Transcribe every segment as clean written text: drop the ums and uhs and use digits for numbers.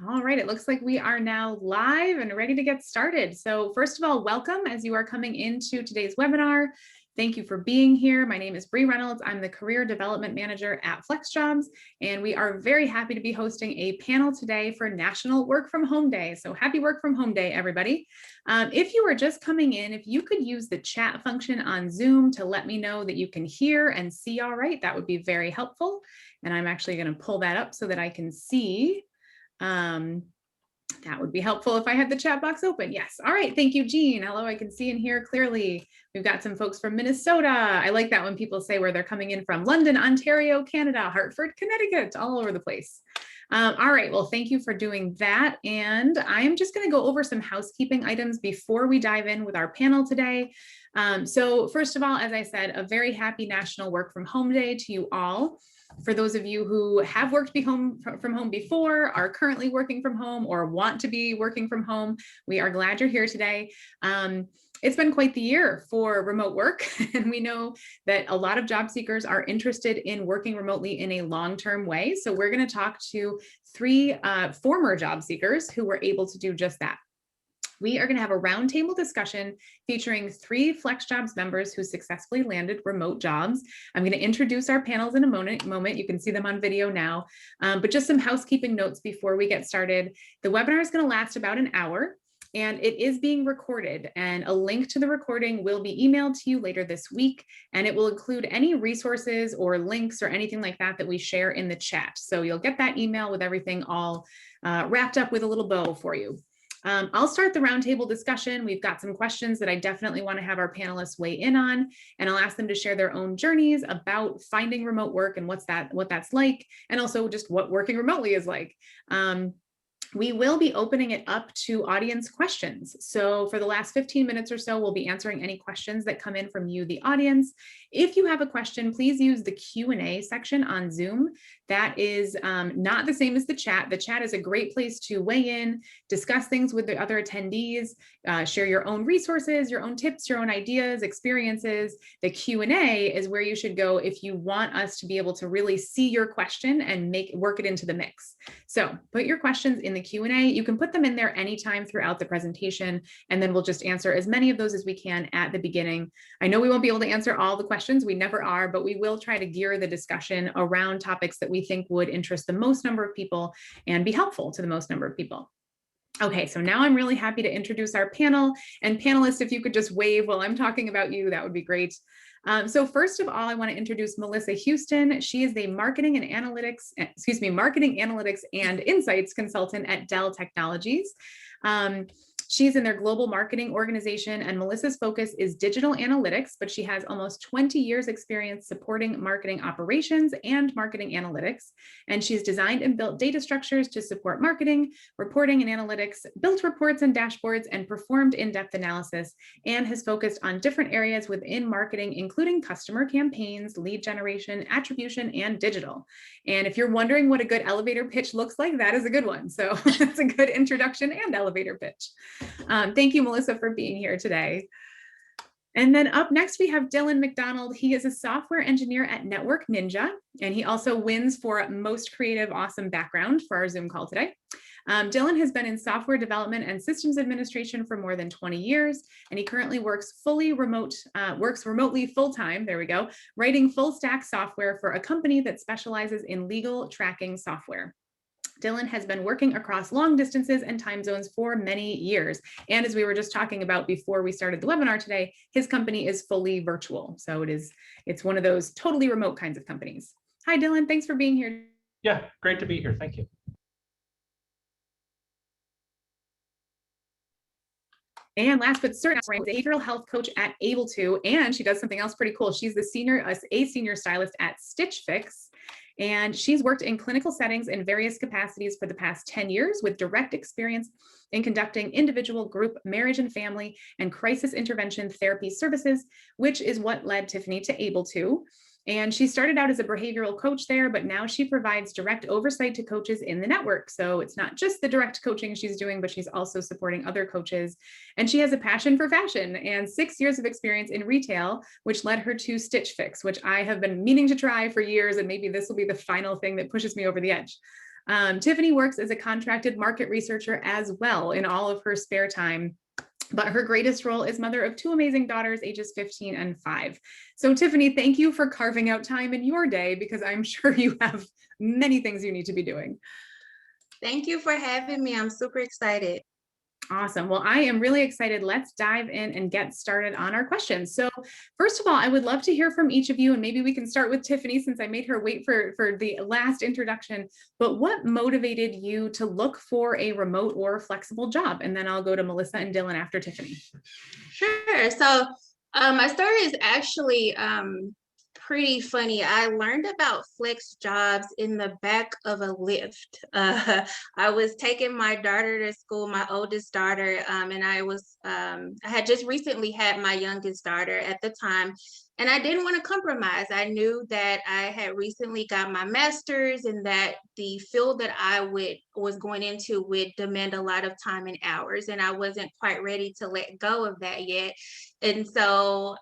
All right, it looks like we are now live and ready to get started. So first of all, welcome as you are coming into today's webinar. Thank you for being here. My name is Bree Reynolds. I'm the Career Development Manager at FlexJobs, and we are very happy to be hosting a panel today for National Work From Home Day. So happy Work From Home Day, everybody. If you are just coming in, if you could use the chat function on Zoom to let me know that you can hear and see all right, that would be very helpful. And I'm actually going to pull that up so that I can see. That would be helpful if I had the chat box open. Yes. All right. Thank you, Jean. Hello. I can see and hear clearly. We've got some folks from Minnesota. I like that when people say where they're coming in from. London, Ontario, Canada, Hartford, Connecticut, all over the place. All right. Well, thank you for doing that. And I am just going to go over some housekeeping items before we dive in with our panel today. So first of all, as I said, a very happy National Work From Home Day to you all. For those of you who have worked from home before, are currently working from home, or want to be working from home, we are glad you're here today. It's been quite the year for remote work, and we know that a lot of job seekers are interested in working remotely in a long-term way. So we're going to talk to three former job seekers who were able to do just that. We are going to have a roundtable discussion featuring three FlexJobs members who successfully landed remote jobs. I'm going to introduce our panels in a moment. You can see them on video now, but just some housekeeping notes before we get started. The webinar is going to last about an hour, and it is being recorded, and a link to the recording will be emailed to you later this week, and it will include any resources or links or anything like that that we share in the chat. So you'll get that email with everything all wrapped up with a little bow for you. I'll start the roundtable discussion. We've got some questions that I definitely want to have our panelists weigh in on, and I'll ask them to share their own journeys about finding remote work and what that's like, and also just what working remotely is like. We will be opening it up to audience questions. So for the last 15 minutes or so, we'll be answering any questions that come in from you, the audience. If you have a question, please use the Q&A section on Zoom. That is not the same as the chat. The chat is a great place to weigh in, discuss things with the other attendees, share your own resources, your own tips, your own ideas, experiences. The Q&A is where you should go if you want us to be able to really see your question and work it into the mix. So put your questions in the Q&A. You can put them in there anytime throughout the presentation, and then we'll just answer as many of those as we can at the beginning. I know we won't be able to answer all the questions, we never are, but we will try to gear the discussion around topics that we think would interest the most number of people and be helpful to the most number of people. Okay, so now I'm really happy to introduce our panel, and panelists, if you could just wave while I'm talking about you, that would be great. So first of all, I want to introduce Melissa Huston. She is the marketing analytics and insights consultant at Dell Technologies. She's in their global marketing organization, and Melissa's focus is digital analytics, but she has almost 20 years experience supporting marketing operations and marketing analytics. And she's designed and built data structures to support marketing, reporting and analytics, built reports and dashboards, and performed in-depth analysis, and has focused on different areas within marketing, including customer campaigns, lead generation, attribution, and digital. And if you're wondering what a good elevator pitch looks like, that is a good one. So it's a good introduction and elevator pitch. Thank you, Melissa, for being here today. And then up next, we have Dylan McDonald. He is a software engineer at Network Ninja, and he also wins for most creative, awesome background for our Zoom call today. Dylan has been in software development and systems administration for more than 20 years, and he currently works remotely full-time, there we go, writing full stack software for a company that specializes in legal tracking software. Dylan has been working across long distances and time zones for many years. And as we were just talking about before we started the webinar today, his company is fully virtual. So it's one of those totally remote kinds of companies. Hi, Dylan. Thanks for being here. Yeah, great to be here. Thank you. And last but certainly, a behavioral health coach at AbleTo, and she does something else pretty cool. She's a senior stylist at Stitch Fix. And she's worked in clinical settings in various capacities for the past 10 years with direct experience in conducting individual, group, marriage and family, and crisis intervention therapy services, which is what led Tiffany to AbleTo. And she started out as a behavioral coach there, but now she provides direct oversight to coaches in the network. So it's not just the direct coaching she's doing, but she's also supporting other coaches. And she has a passion for fashion and 6 years of experience in retail, which led her to Stitch Fix, which I have been meaning to try for years. And maybe this will be the final thing that pushes me over the edge. Tiffany works as a contracted market researcher as well in all of her spare time. But her greatest role is mother of 2 amazing daughters, ages 15 and 5. So Tiffany, thank you for carving out time in your day, because I'm sure you have many things you need to be doing. Thank you for having me. I'm super excited. Awesome. Well, I am really excited. Let's dive in and get started on our questions. So first of all, I would love to hear from each of you, and maybe we can start with Tiffany since I made her wait for the last introduction. But what motivated you to look for a remote or flexible job? And then I'll go to Melissa and Dylan after Tiffany. Sure. So my story is actually pretty funny. I learned about FlexJobs in the back of a Lyft. I was taking my daughter to school, my oldest daughter, and I had just recently had my youngest daughter at the time, and I didn't want to compromise. I knew that I had recently got my master's and that the field that I was going into would demand a lot of time and hours, and I wasn't quite ready to let go of that yet. And so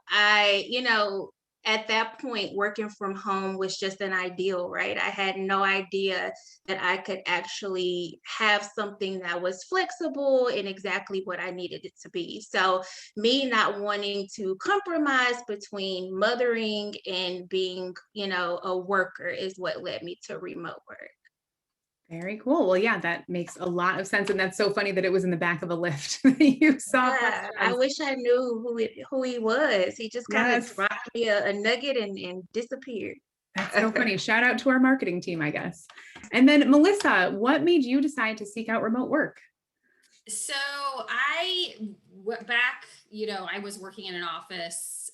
at that point, working from home was just an ideal, right? I had no idea that I could actually have something that was flexible and exactly what I needed it to be. So me not wanting to compromise between mothering and being, a worker is what led me to remote work. Very cool. Well, yeah, that makes a lot of sense. And that's so funny that it was in the back of a Lyft that you saw. Yeah, I wish I knew who he was. He just kind of dropped me a nugget and disappeared. That's so funny. Shout out to our marketing team, I guess. And then Melissa, what made you decide to seek out remote work? So I went back, I was working in an office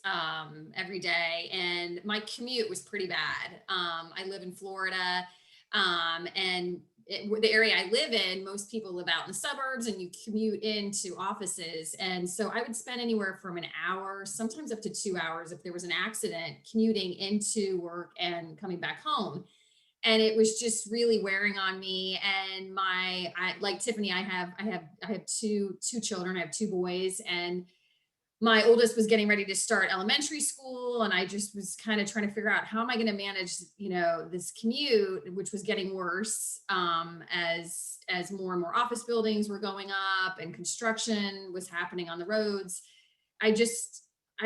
every day, and my commute was pretty bad. I live in Florida. And the area I live in, most people live out in the suburbs and you commute into offices. And so I would spend anywhere from an hour, sometimes up to 2 hours if there was an accident, commuting into work and coming back home. And it was just really wearing on me. And like Tiffany, I have two children. I have 2 boys, and my oldest was getting ready to start elementary school, and I just was kind of trying to figure out how am I going to manage, this commute, which was getting worse as more and more office buildings were going up and construction was happening on the roads. I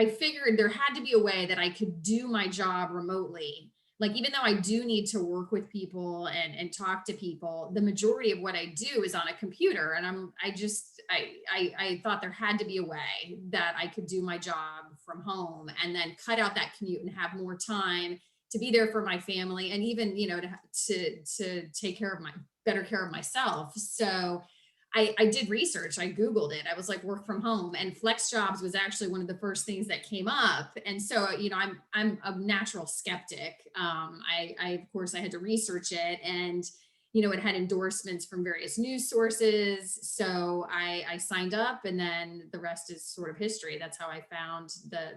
figured there had to be a way that I could do my job remotely. Like, even though I do need to work with people and talk to people, the majority of what I do is on a computer. And I thought there had to be a way that I could do my job from home and then cut out that commute and have more time to be there for my family, and even, to take better care of myself. So I did research. I Googled it. I was like, work from home, and FlexJobs was actually one of the first things that came up. And so, I'm a natural skeptic. Of course, I had to research it, and, it had endorsements from various news sources. So I signed up, and then the rest is sort of history. That's how I found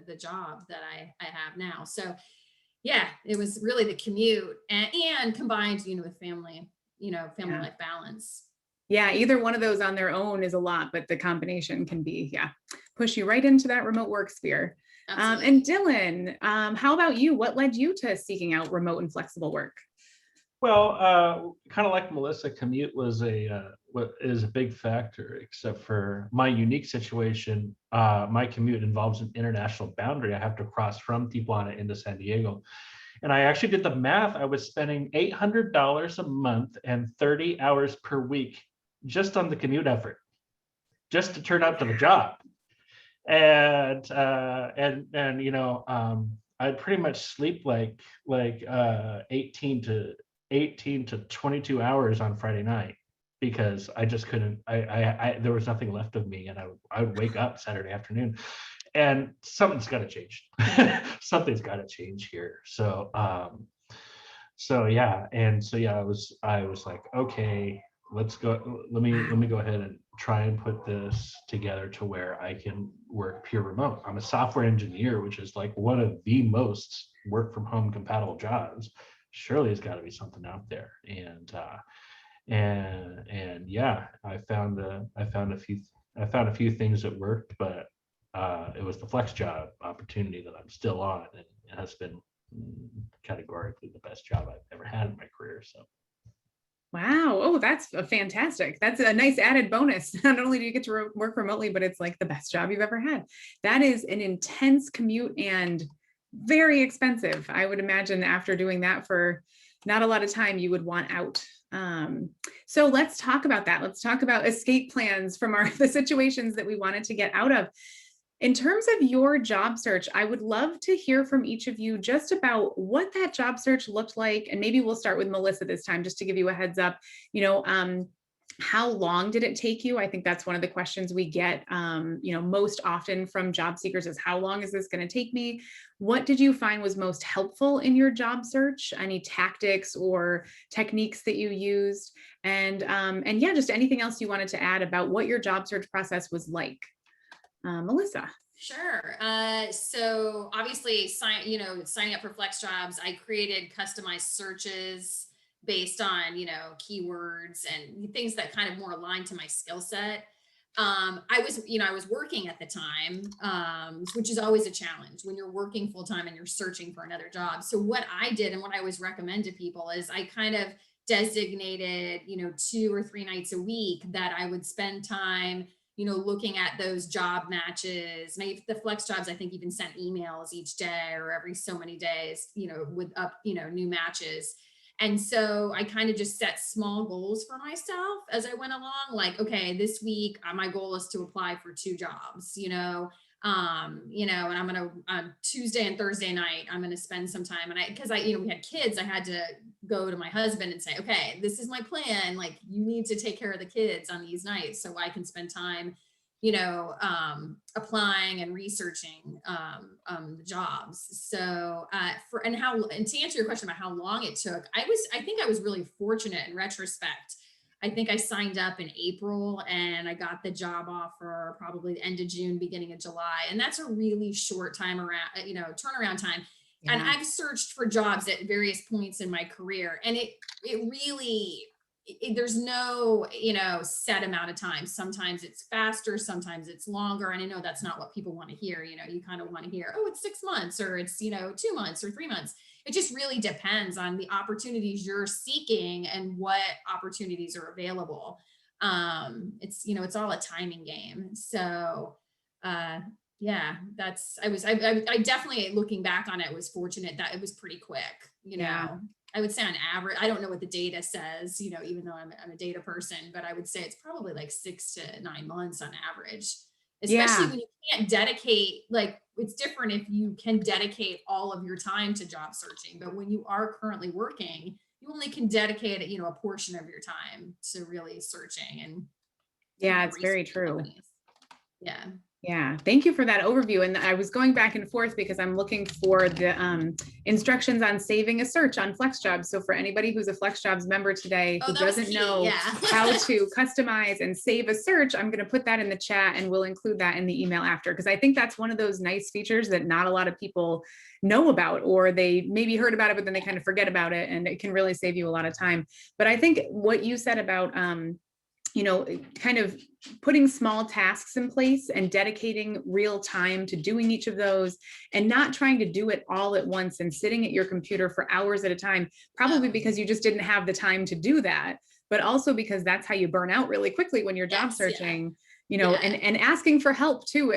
the job that I have now. So yeah, it was really the commute and combined, with family life balance. Yeah, either one of those on their own is a lot, but the combination can be, push you right into that remote work sphere. And Dylan, how about you? What led you to seeking out remote and flexible work? Well, kind of like Melissa, commute is a big factor, except for my unique situation. My commute involves an international boundary. I have to cross from Tijuana into San Diego. And I actually did the math. I was spending $800 a month and 30 hours per week just on the commute effort, just to turn up to the job. And I'd pretty much sleep like 18 to 22 hours on Friday night, because I just couldn't, there was nothing left of me, and I would wake up Saturday afternoon, and something's got to change. Something's got to change here. So I was like, okay, let's go. Let me go ahead and try and put this together to where I can work pure remote. I'm a software engineer, which is like one of the most work from home compatible jobs. Surely there's got to be something out there. And I found a few things that worked, but it was the flex job opportunity that I'm still on, and it has been categorically the best job I've ever had in my career. So Wow. Oh, that's fantastic. That's a nice added bonus. Not only do you get to work remotely, but it's like the best job you've ever had. That is an intense commute and very expensive. I would imagine after doing that for not a lot of time, you would want out. So let's talk about that. Let's talk about escape plans from the situations that we wanted to get out of. In terms of your job search, I would love to hear from each of you just about what that job search looked like. And maybe we'll start with Melissa this time, just to give you a heads up. How long did it take you? I think that's one of the questions we get, most often from job seekers is, how long is this going to take me? What did you find was most helpful in your job search? Any tactics or techniques that you used? And yeah, just anything else you wanted to add about what your job search process was like. Melissa. Sure. So obviously signing up for FlexJobs, I created customized searches based on, keywords and things that kind of more aligned to my skill set. I was working at the time, which is always a challenge when you're working full time and you're searching for another job. So what I did and what I always recommend to people is I kind of designated, 2 or 3 nights a week that I would spend time looking at those job matches. Maybe the FlexJobs, I think, even sent emails each day or every so many days, with new matches. And so I kind of just set small goals for myself as I went along. Like, okay, this week my goal is to apply for 2 jobs, and I'm going to, on Tuesday and Thursday night, I'm going to spend some time. And because we had kids, I had to go to my husband and say, okay, this is my plan. Like, you need to take care of the kids on these nights so I can spend time, applying and researching the jobs. So and to answer your question about how long it took, I think I was really fortunate in retrospect. I think I signed up in April and I got the job offer probably the end of June, beginning of July. And that's a really short time around, turnaround time. Yeah. And I've searched for jobs at various points in my career, and it really, there's no, set amount of time. Sometimes it's faster, sometimes it's longer. And I know that's not what people want to hear. You kind of want to hear, oh, it's 6 months, or it's, 2 months or 3 months. It just really depends on the opportunities you're seeking and what opportunities are available. It's all a timing game. So, yeah, I definitely, looking back on it, was fortunate that it was pretty quick, Yeah. I would say on average, I don't know what the data says, even though I'm a data person, but I would say it's probably like 6 to 9 months on average, especially when you can't dedicate, like, it's different if you can dedicate all of your time to job searching, but when you are currently working, you only can dedicate, a portion of your time to really searching. And yeah, it's very true. Companies. Yeah. Yeah, thank you for that overview. And I was going back and forth because I'm looking for the instructions on saving a search on FlexJobs. So for anybody who's a FlexJobs member today who doesn't know how to customize and save a search, I'm going to put that in the chat and we'll include that in the email after, because I think that's one of those nice features that not a lot of people know about, or they maybe heard about it, but then they kind of forget about it, and it can really save you a lot of time. But I think what you said about kind of putting small tasks in place and dedicating real time to doing each of those, and not trying to do it all at once and sitting at your computer for hours at a time, probably because you just didn't have the time to do that, but also because that's how you burn out really quickly when you're job searching. And asking for help too,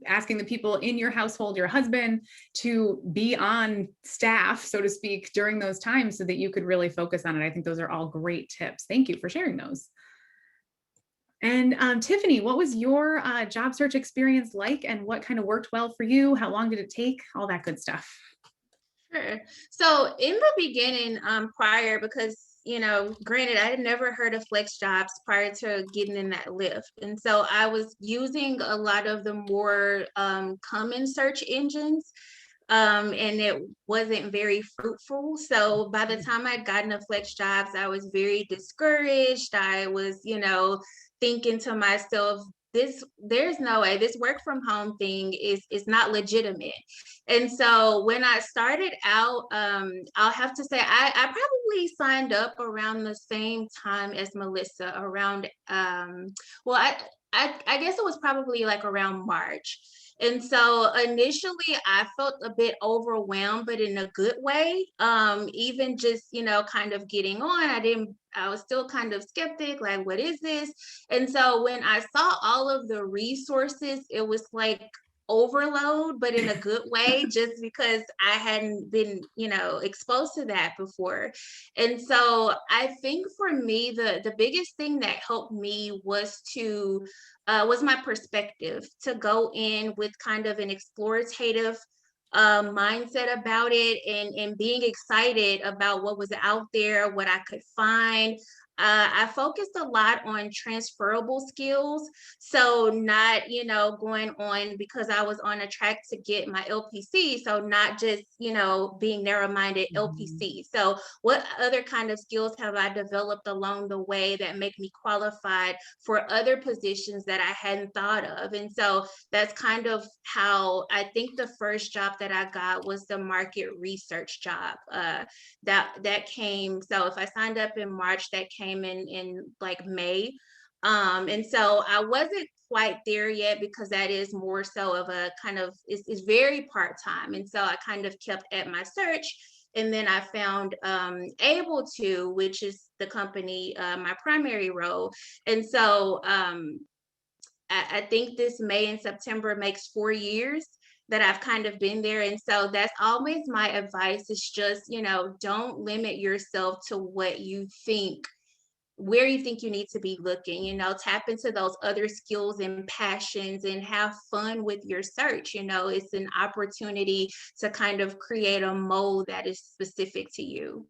asking the people in your household, your husband, to be on staff, so to speak, during those times so that you could really focus on it. I think those are all great tips. Thank you for sharing those. And Tiffany, what was your job search experience like, and what kind of worked well for you? How long did it take? All that good stuff. Sure. So in the beginning, prior, because granted, I had never heard of FlexJobs prior to getting in that lift. And so I was using a lot of the more common search engines, and it wasn't very fruitful. So by the time I'd gotten to FlexJobs, I was very discouraged. I was, thinking to myself, there's no way this work from home thing is not legitimate. And so when I started out, I'll have to say I probably signed up around the same time as Melissa, around I guess it was probably like around March. And so initially I felt a bit overwhelmed, but in a good way. Even just, kind of getting on, I was still kind of skeptic, like, what is this? And so when I saw all of the resources, it was like overload, but in a good way, just because I hadn't been, exposed to that before. And so I think for me, the biggest thing that helped me was my perspective, to go in with kind of an explorative mindset about it, and being excited about what was out there, what I could find. I focused a lot on transferable skills. So not, going on because I was on a track to get my LPC. So not just, being narrow-minded LPC. So what other kind of skills have I developed along the way that make me qualified for other positions that I hadn't thought of? And so that's kind of how I think the first job that I got was the market research job. That came, so if I signed up in March, that came in like May. And so I wasn't quite there yet, because that is more so of a kind of, it's very part-time. And so I kind of kept at my search. And then I found AbleTo, which is the company, my primary role. And so I think this May and September makes 4 years that I've kind of been there. And so that's always my advice, is just, don't limit yourself to what you think, where you think you need to be looking, tap into those other skills and passions, and have fun with your search. It's an opportunity to kind of create a mold that is specific to you.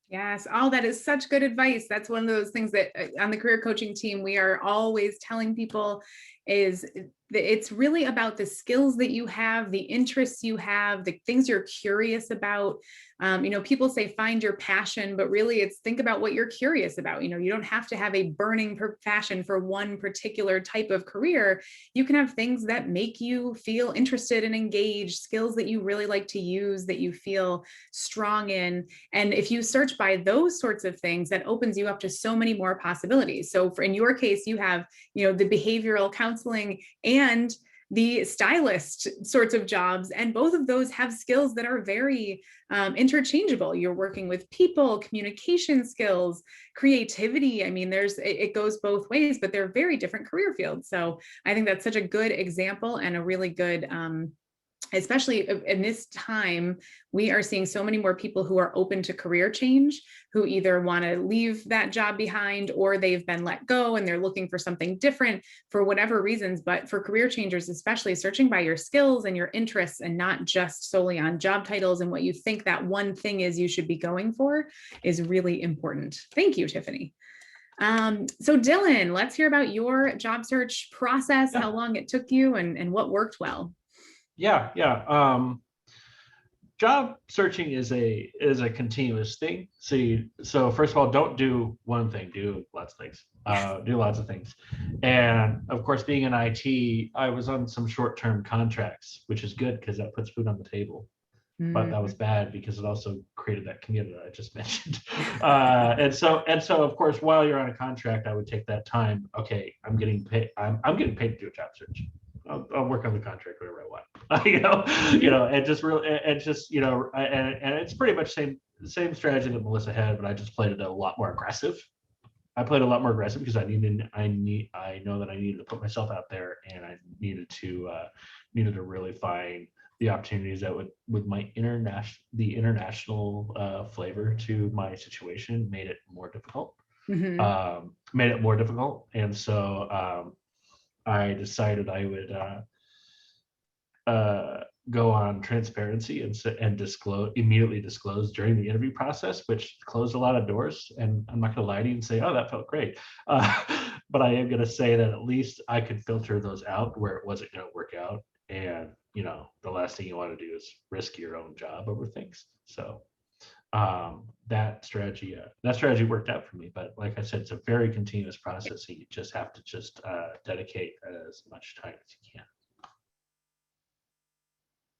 Yes. Oh, that is such good advice. That's one of those things that on the career coaching team, we are always telling people is it's really about the skills that you have, the interests you have, the things you're curious about. People say find your passion, but really it's think about what you're curious about. You don't have to have a burning passion for one particular type of career. You can have things that make you feel interested and engaged, skills that you really like to use, that you feel strong in. And if you search by those sorts of things, that opens you up to so many more possibilities. So in your case, you have, the behavioral counseling and the stylist sorts of jobs. And both of those have skills that are very interchangeable. You're working with people, communication skills, creativity. I mean, it goes both ways, but they're very different career fields. So I think that's such a good example, and a really good, especially in this time, we are seeing so many more people who are open to career change, who either want to leave that job behind, or they've been let go and they're looking for something different for whatever reasons. But for career changers, especially, searching by your skills and your interests, and not just solely on job titles and what you think that one thing is you should be going for, is really important. Thank you, Tiffany. So Dylan, let's hear about your job search process, how long it took you, and what worked well. Yeah. Job searching is a continuous thing. So first of all, don't do one thing, do lots of things. Do lots of things. And of course, being in IT, I was on some short-term contracts, which is good because that puts food on the table. But that was bad because it also created that commute that I just mentioned. And so of course, while you're on a contract, I would take that time. Okay, I'm getting paid. I'm getting paid to do a job search. I'll work on the contract whatever I want. And it's pretty much the same strategy that Melissa had, but I just played it a lot more aggressive. I played a lot more aggressive because I know that I needed to put myself out there, and I needed to really find the opportunities that would, with my international flavor to my situation, made it more difficult. And so I decided I would go on transparency and immediately disclose during the interview process, which closed a lot of doors. And I'm not going to lie to you and say, oh, that felt great. But I am going to say that at least I could filter those out where it wasn't going to work out. And, the last thing you want to do is risk your own job over things. So that strategy worked out for me. But like I said, it's a very continuous process. So you just have to dedicate as much time as you can.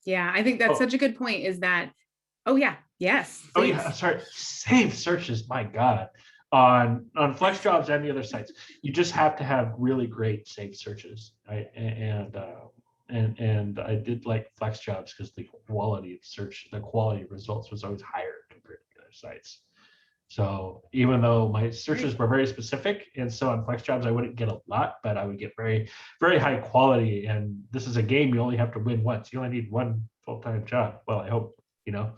Yeah, I think that's such a good point, is that, yes. Oh yeah, sorry. Save searches, my God. On FlexJobs and the other sites, you just have to have really great saved searches, right? And and I did like FlexJobs because the quality of search, the quality of results was always higher compared to the other sites. So even though my searches were very specific, and so on FlexJobs I wouldn't get a lot, but I would get very, very high quality. And this is a game you only have to win once. You only need one full-time job. Well, I hope, you know.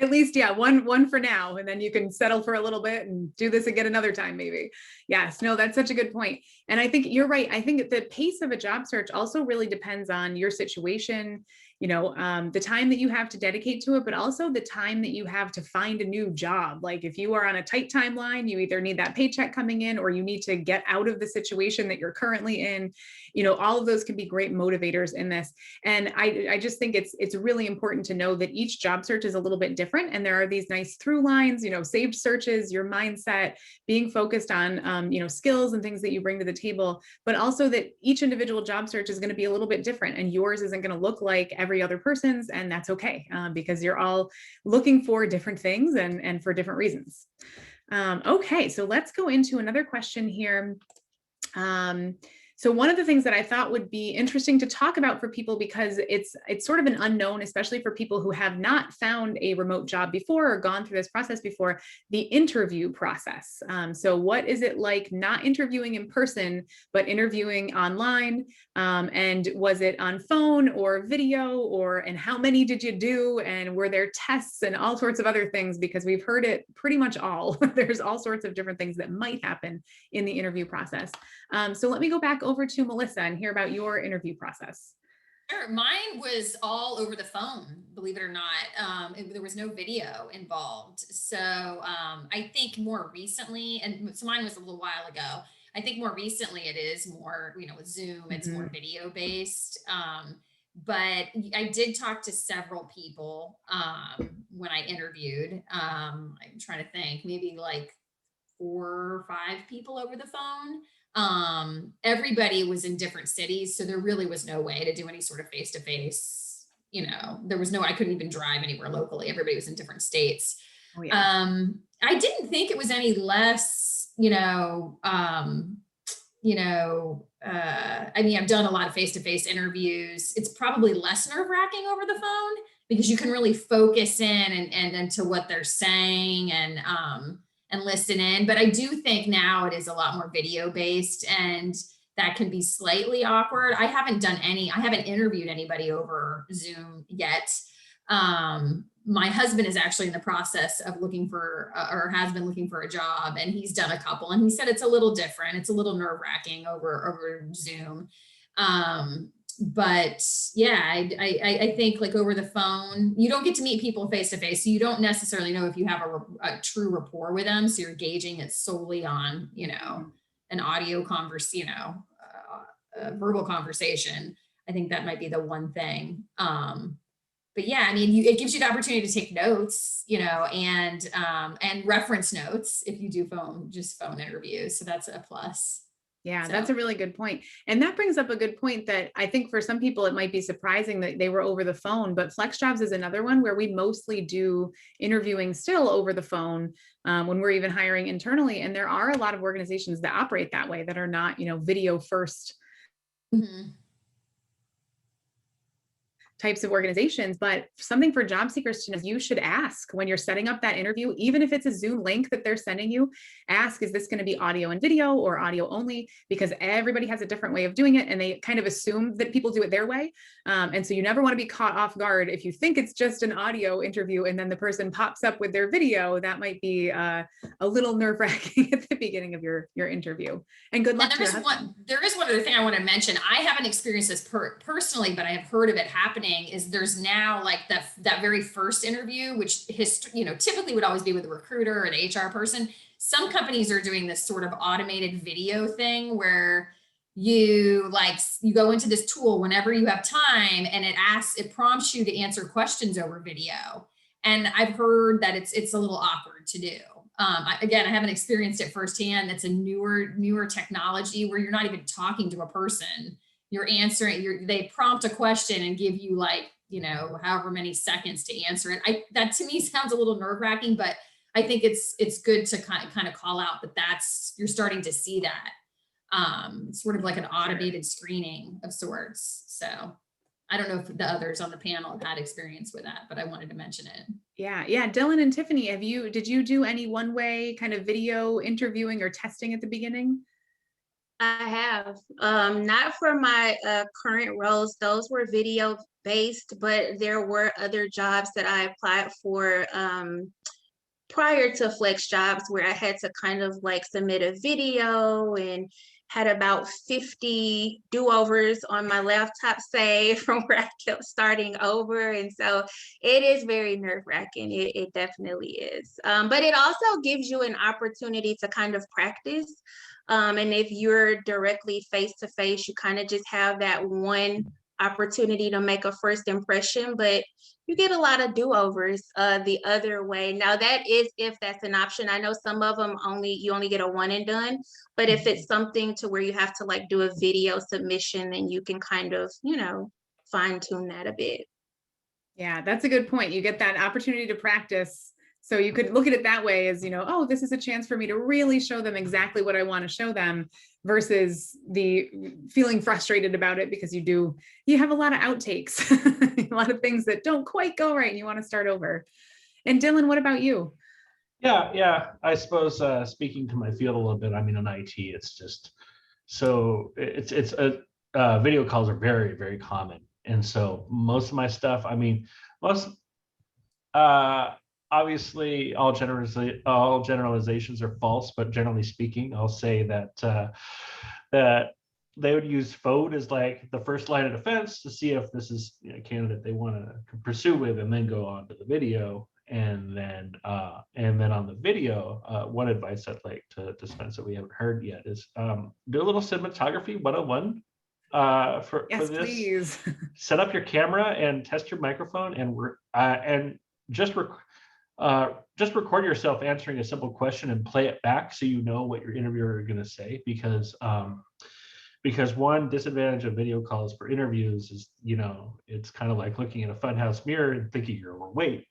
At least, yeah, one for now, and then you can settle for a little bit and do this again another time, maybe. Yes, no, that's such a good point. And I think you're right. I think the pace of a job search also really depends on your situation, you know, the time that you have to dedicate to it, but also the time that you have to find a new job. Like if you are on a tight timeline, you either need that paycheck coming in or you need to get out of the situation that you're currently in. You know, all of those can be great motivators in this. And I just think it's really important to know that each job search is a little bit different. And there are these nice through lines, you know, saved searches, your mindset, being focused on, you know, skills and things that you bring to the table, but also that each individual job search is going to be a little bit different and yours isn't going to look like every other person's. And that's okay, because you're all looking for different things and for different reasons. Okay, so let's go into another question here. So one of the things that I thought would be interesting to talk about for people, because it's sort of an unknown, especially for people who have not found a remote job before or gone through this process before, the interview process. So what is it like not interviewing in person, but interviewing online? And was it on phone or video, and how many did you do? And were there tests and all sorts of other things? Because we've heard it pretty much all. There's all sorts of different things that might happen in the interview process. So let me go back over to Melissa and hear about your interview process. Sure. Mine was all over the phone, believe it or not. There was no video involved. So I think more recently, and so mine was a little while ago, I think more recently it is more, you know, with Zoom, it's more video based. But I did talk to several people when I interviewed. I'm trying to think, maybe like 4 or 5 people over the phone. Everybody was in different cities, so there really was no way to do any sort of face-to-face. You know, there was no, I couldn't even drive anywhere locally. Everybody was in different states. Oh, yeah. I didn't think it was any less, I mean, I've done a lot of face-to-face interviews. It's probably less nerve-wracking over the phone because you can really focus in and to what they're saying and listen in. But I do think now it is a lot more video based, and that can be slightly awkward. I haven't interviewed anybody over Zoom yet. My husband is actually in the process of looking for, or has been looking for a job, and he's done a couple, and he said it's a little different. It's a little nerve-wracking over Zoom. But yeah, I think like over the phone, you don't get to meet people face to face. So you don't necessarily know if you have a true rapport with them. So you're gauging it solely on, you know, an audio a verbal conversation. I think that might be the one thing. But yeah, I mean, it gives you the opportunity to take notes, you know, and reference notes if you do phone interviews. So that's a plus. Yeah, that's a really good point. And that brings up a good point that I think for some people, it might be surprising that they were over the phone, but FlexJobs is another one where we mostly do interviewing still over the phone when we're even hiring internally. And there are a lot of organizations that operate that way that are not, you know, video first. Types of organizations, but something for job seekers to know, you should ask when you're setting up that interview, even if it's a Zoom link that they're sending you, ask, is this going to be audio and video or audio only? Because everybody has a different way of doing it, and they kind of assume that people do it their way. And so you never want to be caught off guard if you think it's just an audio interview and then the person pops up with their video. That might be a little nerve-wracking at the beginning of your interview. And good luck. There is one other thing I want to mention. I haven't experienced this personally, but I have heard of it happening. Is there's now like that very first interview, which typically would always be with a recruiter or an HR person. Some companies are doing this sort of automated video thing where you go into this tool whenever you have time, and it prompts you to answer questions over video. And I've heard that it's a little awkward to do. Again, I haven't experienced it firsthand. It's a newer technology where you're not even talking to a person. You're answering, they prompt a question and give you however many seconds to answer it. That to me sounds a little nerve-wracking, but I think it's good to kind of call out that you're starting to see that. sort of like an automated screening of sorts. So I don't know if the others on the panel have had experience with that, but I wanted to mention it. Yeah. Dylan and Tiffany, did you do any one-way kind of video interviewing or testing at the beginning? I have, not for my current roles, those were video based, but there were other jobs that I applied for prior to FlexJobs where I had to kind of like submit a video and had about 50 do-overs on my laptop saved from where I kept starting over. And so it is very nerve-wracking. It definitely is. But it also gives you an opportunity to kind of practice. And if you're directly face-to-face, you kind of just have that one opportunity to make a first impression, but you get a lot of do-overs the other way. Now that is if that's an option. I know some of them you only get a one and done, but if it's something to where you have to like do a video submission, then you can kind of, fine tune that a bit. Yeah, that's a good point. You get that opportunity to practice. So you could look at it that way as, oh, this is a chance for me to really show them exactly what I want to show them versus the feeling frustrated about it because you have a lot of outtakes, a lot of things that don't quite go right and you want to start over. And Dylan, what about you? Yeah. I suppose speaking to my field a little bit, I mean, in IT, it's just so video calls are very, very common. And so most of my stuff, I mean, obviously all generalizations are false, but generally speaking, I'll say that that they would use phone as like the first line of defense to see if this is a candidate they want to pursue with, and then go on to the video. And then on the video, one advice I'd like to dispense that we haven't heard yet is do a little cinematography 101 for this. Please. Set up your camera and test your microphone and just record yourself answering a simple question and play it back so you know what your interviewer is going to say, because one disadvantage of video calls for interviews is, it's kind of like looking in a funhouse mirror and thinking you're overweight.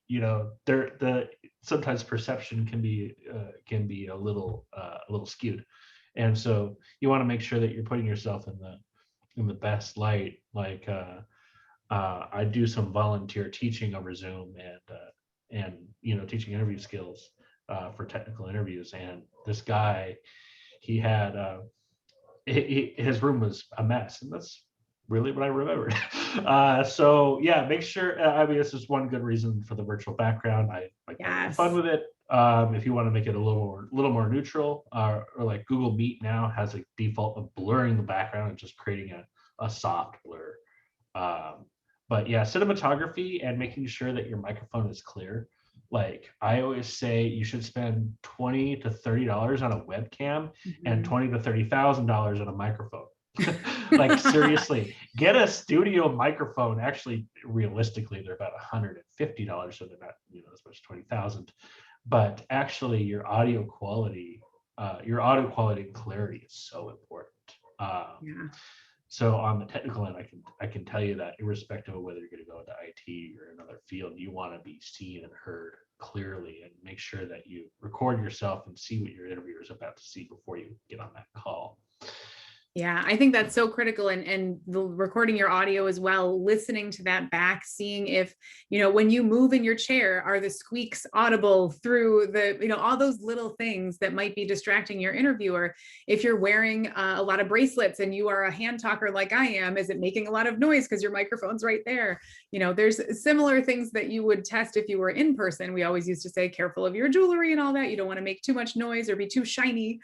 Sometimes perception can be a little skewed, and so you want to make sure that you're putting yourself in the best light. Like I do some volunteer teaching over Zoom and teaching interview skills for technical interviews, and this guy, he had his room was a mess, and that's really what I remembered. So yeah, make sure, I mean, this is one good reason for the virtual background. I like having fun with it. If you want to make it a little more neutral, or like Google Meet now has a default of blurring the background and just creating a soft blur. But yeah, cinematography and making sure that your microphone is clear. Like I always say, you should spend $20 to $30 on a webcam and $20,000 to $30,000 on a microphone. Like seriously, get a studio microphone. Actually, realistically, they're about $150, so they're not as much as 20,000. But actually, your audio quality and clarity is so important. So on the technical end, I can tell you that irrespective of whether you're going to go into IT or another field, you want to be seen and heard clearly, and make sure that you record yourself and see what your interviewer is about to see before you get on that call. Yeah, I think that's so critical, and the recording your audio as well, listening to that back, seeing if, when you move in your chair, are the squeaks audible through the, all those little things that might be distracting your interviewer. If you're wearing a lot of bracelets and you are a hand talker like I am, is it making a lot of noise because your microphone's right there? There's similar things that you would test if you were in person. We always used to say, careful of your jewelry and all that. You don't want to make too much noise or be too shiny.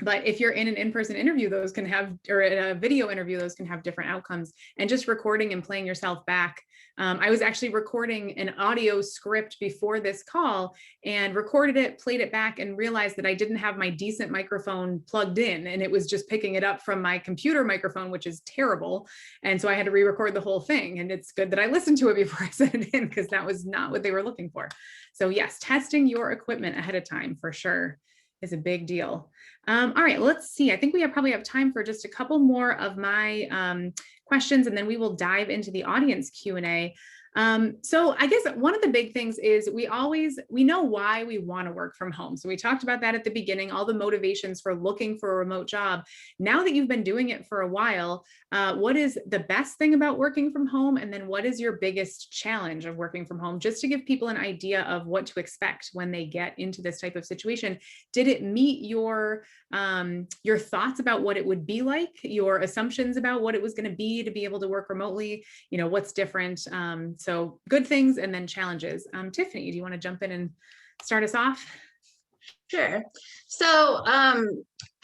But if you're in an in-person interview, or in a video interview, those can have different outcomes. And just recording and playing yourself back. I was actually recording an audio script before this call and recorded it, played it back, and realized that I didn't have my decent microphone plugged in, and it was just picking it up from my computer microphone, which is terrible. And so I had to re-record the whole thing. And it's good that I listened to it before I sent it in, because that was not what they were looking for. So yes, testing your equipment ahead of time for sure is a big deal. All right, let's see. I think we probably have time for just a couple more of my questions, and then we will dive into the audience Q&A. So I guess one of the big things is we know why we want to work from home. So we talked about that at the beginning, all the motivations for looking for a remote job. Now that you've been doing it for a while, what is the best thing about working from home? And then what is your biggest challenge of working from home? Just to give people an idea of what to expect when they get into this type of situation. Did it meet your thoughts about what it would be like, your assumptions about what it was going to be able to work remotely? You know, what's different? So good things and then challenges. Tiffany, do you want to jump in and start us off? Sure. So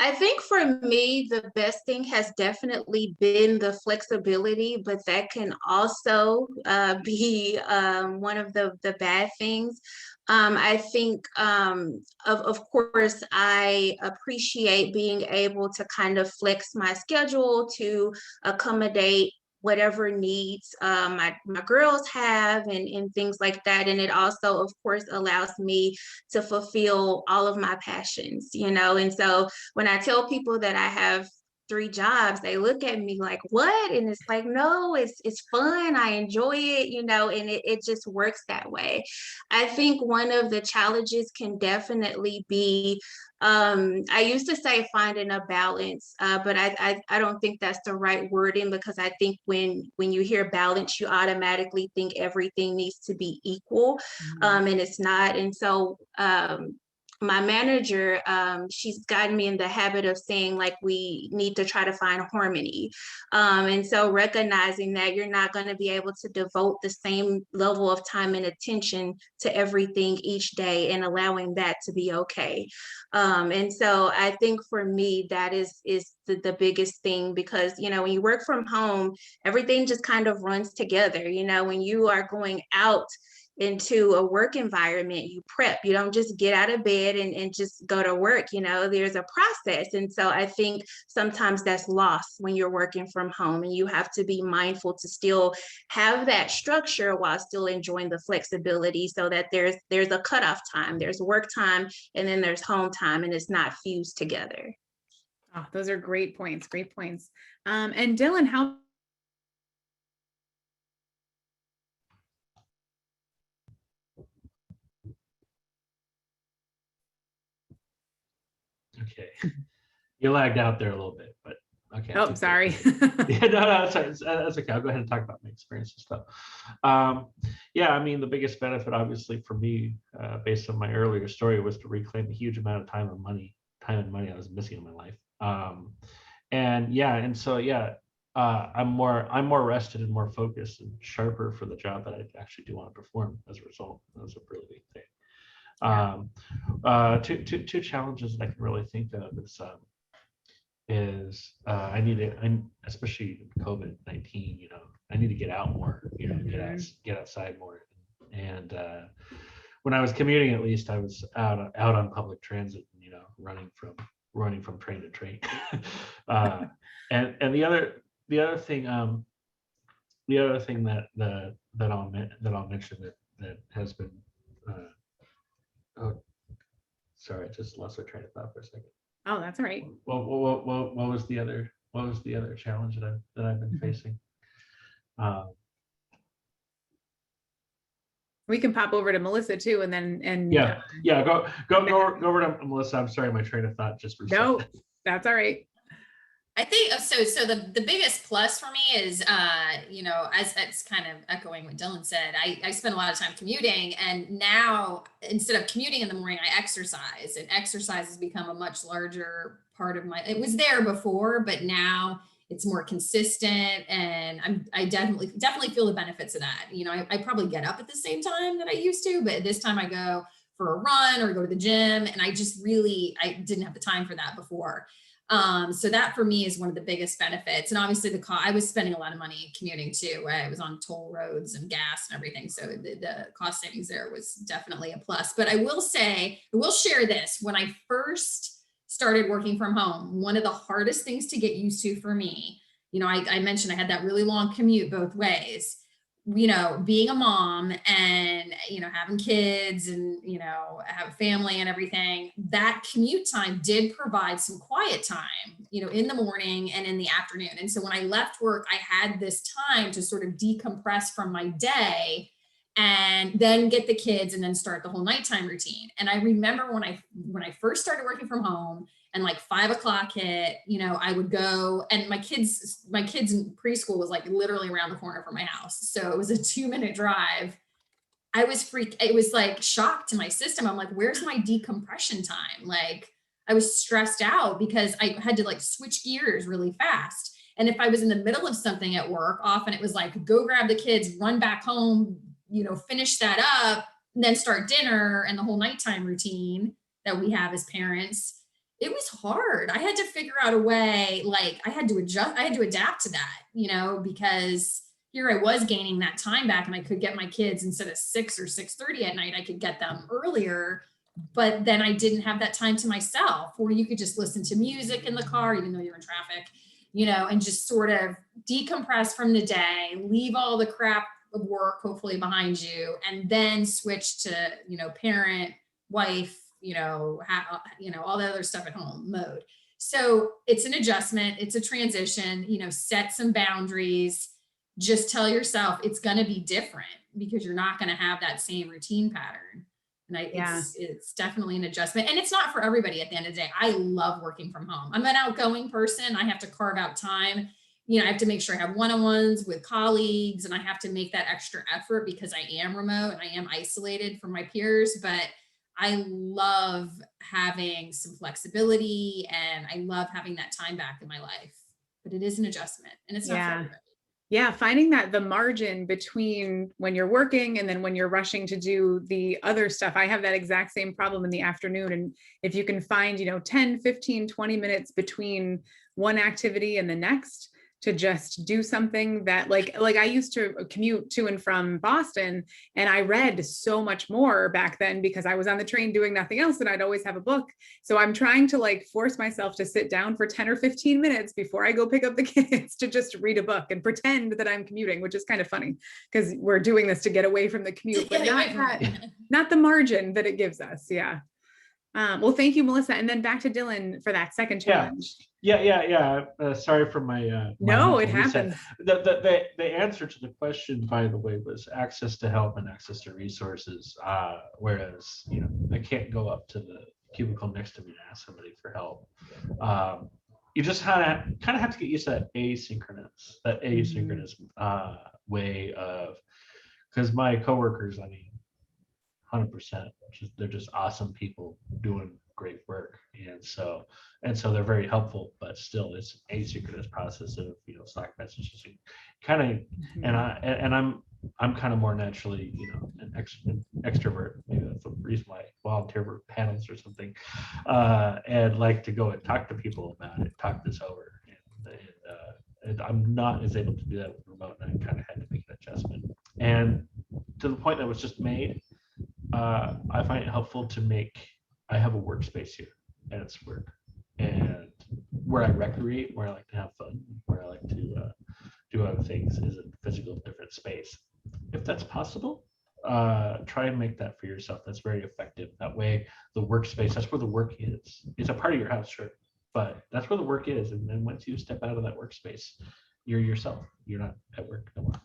I think for me, the best thing has definitely been the flexibility, but that can also be one of the bad things. I think, of course, I appreciate being able to kind of flex my schedule to accommodate whatever needs my girls have and things like that. And it also, of course, allows me to fulfill all of my passions, you know? And so when I tell people that I have 3 jobs, they look at me like, what? And it's like, no, it's fun. I enjoy it, you know, and it just works that way. I think one of the challenges can definitely be I used to say finding a balance, but I don't think that's the right wording, because I think when you hear balance, you automatically think everything needs to be equal, and it's not. And so my manager, she's gotten me in the habit of saying, like, we need to try to find harmony. And so recognizing that you're not going to be able to devote the same level of time and attention to everything each day, and allowing that to be okay. And so I think for me, that is the biggest thing, because, you know, when you work from home, everything just kind of runs together. You know, when you are going out into a work environment, you prep. You don't just get out of bed and just go to work. You know, there's a process. And so I think sometimes that's lost when you're working from home, and you have to be mindful to still have that structure while still enjoying the flexibility, so that there's a cutoff time, there's work time, and then there's home time, and it's not fused together. Oh, those are great points. Great points. And Dylan, how? Okay, you lagged out there a little bit, but okay. Oh, sorry. Yeah, no, that's okay. I'll go ahead and talk about my experience and stuff. Yeah, I mean, the biggest benefit, obviously, for me, based on my earlier story, was to reclaim the huge amount of time and money I was missing in my life. And yeah, and so yeah, I'm more rested and more focused and sharper for the job that I actually do want to perform as a result. That was a really big thing. Two challenges that I can really think of is especially COVID-19, you know, I need to get out more, you know, get outside more. And when I was commuting, at least I was out on public transit, you know, running from train to train. And the other thing that I'll mention that has been oh, sorry, I just lost my train of thought for a second. Oh, that's all right. What was the other challenge that I've been facing? We can pop over to Melissa too, and then yeah, go over to Melissa. I'm sorry, my train of thought just reset. No, that's all right. I think so. The biggest plus for me is, you know, as it's kind of echoing what Dylan said, I spend a lot of time commuting, and now instead of commuting in the morning, I exercise, and exercise has become a much larger part of it was there before, but now it's more consistent, and I definitely feel the benefits of that. You know, I probably get up at the same time that I used to, but this time I go for a run or go to the gym, and I didn't have the time for that before. So that for me is one of the biggest benefits. And obviously I was spending a lot of money commuting too. I was on toll roads and gas and everything. So the cost savings there was definitely a plus. But I will share this. When I first started working from home, one of the hardest things to get used to for me, you know, I mentioned I had that really long commute both ways, being a mom and, having kids and, have a family and everything, that commute time did provide some quiet time, in the morning and in the afternoon. And so when I left work, I had this time to sort of decompress from my day and then get the kids and then start the whole nighttime routine. And I remember when I first started working from home and like 5 o'clock hit, I would go, and my kids in preschool was like literally around the corner from my house. So it was a 2-minute drive. It was like shock to my system. I'm like, where's my decompression time? Like I was stressed out because I had to like switch gears really fast. And if I was in the middle of something at work, often it was like, go grab the kids, run back home, finish that up, and then start dinner and the whole nighttime routine that we have as parents. It was hard. I had to figure out a way, like I had to adapt to that, because here I was gaining that time back and I could get my kids instead of 6 or 6:30 at night, I could get them earlier, but then I didn't have that time to myself, or you could just listen to music in the car, even though you're in traffic, and just sort of decompress from the day, leave all the crap of work hopefully behind you, and then switch to, parent, wife, all the other stuff at home mode. So it's an adjustment. It's a transition, set some boundaries, just tell yourself it's going to be different because you're not going to have that same routine pattern. And it's definitely an adjustment, and it's not for everybody at the end of the day. I love working from home. I'm an outgoing person. I have to carve out time. I have to make sure I have one-on-ones with colleagues, and I have to make that extra effort because I am remote and I am isolated from my peers, but I love having some flexibility and I love having that time back in my life, but it is an adjustment and it's not for everybody. Yeah, finding that the margin between when you're working and then when you're rushing to do the other stuff. I have that exact same problem in the afternoon. And if you can find, 10, 15, 20 minutes between one activity and the next to just do something that like I used to commute to and from Boston, and I read so much more back then because I was on the train doing nothing else and I'd always have a book. So I'm trying to like force myself to sit down for 10 or 15 minutes before I go pick up the kids to just read a book and pretend that I'm commuting, which is kind of funny because we're doing this to get away from the commute, but not the margin that it gives us. Yeah. Well, thank you, Melissa. And then back to Dylan for that second challenge. Yeah. Sorry for my. No, it happens. The answer to the question, by the way, was access to help and access to resources. Whereas, I can't go up to the cubicle next to me and ask somebody for help. You just kind of have to get used to that asynchronous way of, because my coworkers, 100%. They're just awesome people doing great work, and so they're very helpful. But still, it's an asynchronous process of Slack messages, kind of. And I'm kind of more naturally an extrovert. Maybe that's the reason why I volunteer for panels or something, and like to go and talk to people about it, talk this over, and I'm not as able to do that with remote. And I kind of had to make an adjustment, and to the point that was just made. I find it helpful I have a workspace here and it's work, and where I recreate, where I like to have fun, where I like to do other things is a physical different space. If that's possible, try and make that for yourself. That's very effective. That way the workspace, that's where the work is. It's a part of your house, sure, but that's where the work is. And then once you step out of that workspace, you're yourself. You're not at work no more.